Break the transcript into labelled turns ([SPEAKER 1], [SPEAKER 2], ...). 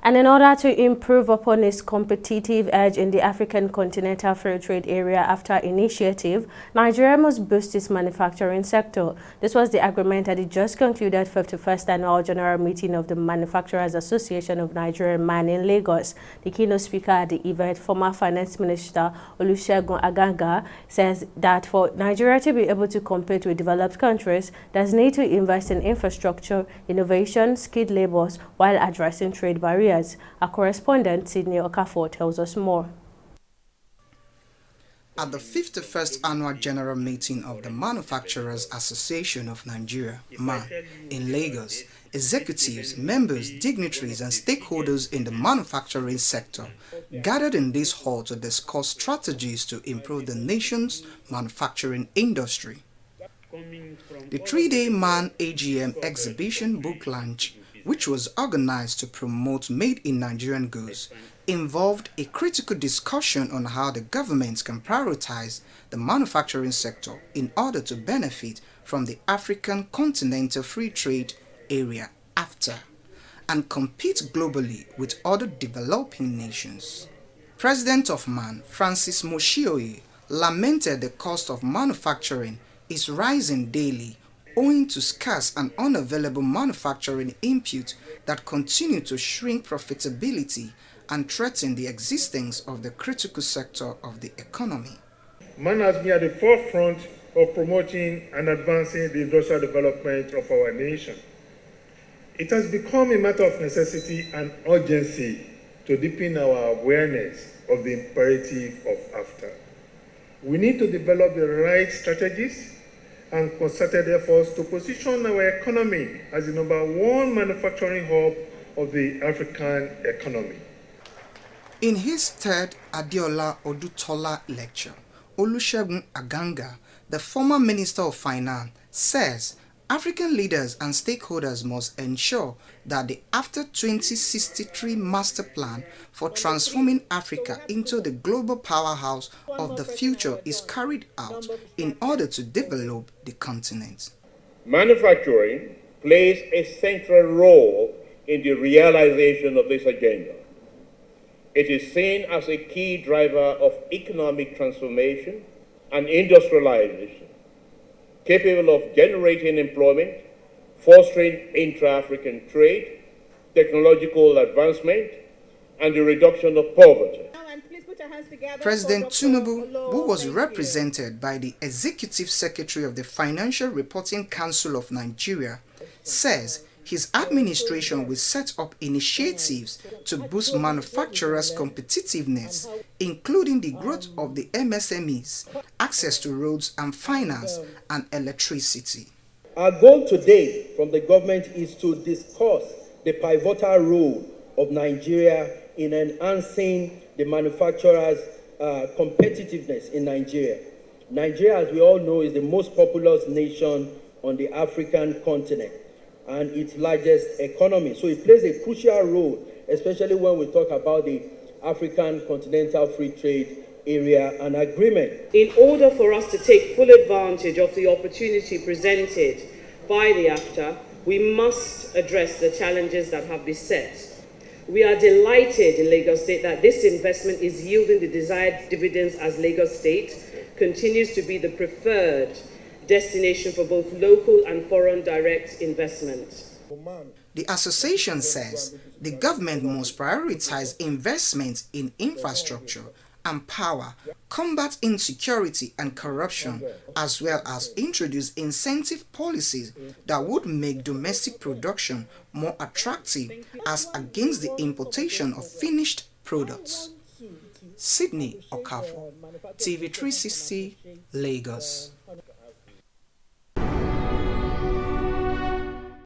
[SPEAKER 1] And in order to improve upon its competitive edge in the African Continental Free Trade Area after initiative, Nigeria must boost its manufacturing sector. This was the agreement at the just concluded 51st Annual General Meeting of the Manufacturers Association of Nigeria (MAN) in Lagos. The keynote speaker at the event, former Finance Minister Olusegun Aganga, says that for Nigeria to be able to compete with developed countries, there's need to invest in infrastructure, innovation, skilled laborers, while addressing trade barriers. Our correspondent, Sydney Okafor, tells us more.
[SPEAKER 2] At the 51st Annual General Meeting of the Manufacturers Association of Nigeria (MAN) in Lagos, executives, members, dignitaries and stakeholders in the manufacturing sector gathered in this hall to discuss strategies to improve the nation's manufacturing industry. The three-day MAN AGM exhibition book launch, which was organized to promote made-in-Nigerian goods, involved a critical discussion on how the government can prioritize the manufacturing sector in order to benefit from the African Continental Free Trade Area (AFTA) and compete globally with other developing nations. President of MAN, Francis Moshioye, lamented the cost of manufacturing is rising daily owing to scarce and unavailable manufacturing input that continue to shrink profitability and threaten the existence of the critical sector of the economy.
[SPEAKER 3] MAN has been at the forefront of promoting and advancing the industrial development of our nation. It has become a matter of necessity and urgency to deepen our awareness of the imperative of AFTA. We need to develop the right strategies and concerted efforts to position our economy as the #1 manufacturing hub of the African economy.
[SPEAKER 2] In his third Adeola Odutola lecture, Olusegun Aganga, the former Minister of Finance, says African leaders and stakeholders must ensure that the After 2063 Master Plan for transforming Africa into the global powerhouse of the future is carried out in order to develop the continent.
[SPEAKER 4] Manufacturing plays a central role in the realization of this agenda. It is seen as a key driver of economic transformation and industrialization, capable of generating employment, fostering intra-African trade, technological advancement, and the reduction of poverty.
[SPEAKER 2] President Tinubu, who was represented by the Executive Secretary of the Financial Reporting Council of Nigeria, says his administration will set up initiatives to boost manufacturers' competitiveness, including the growth of the MSMEs, access to roads and finance, and electricity.
[SPEAKER 5] Our goal today from the government is to discuss the pivotal role of Nigeria in enhancing the manufacturers' competitiveness in Nigeria. Nigeria, as we all know, is the most populous nation on the African continent and its largest economy. So it plays a crucial role, especially when we talk about the African Continental Free Trade Area and Agreement.
[SPEAKER 6] In order for us to take full advantage of the opportunity presented by the AFTA, we must address the challenges that have beset. We are delighted in Lagos State that this investment is yielding the desired dividends as Lagos State continues to be the preferred destination for both local and foreign direct investment.
[SPEAKER 2] The association says the government must prioritize investments in infrastructure and power, combat insecurity and corruption, as well as introduce incentive policies that would make domestic production more attractive as against the importation of finished products. Sydney Okafor, TV360, Lagos.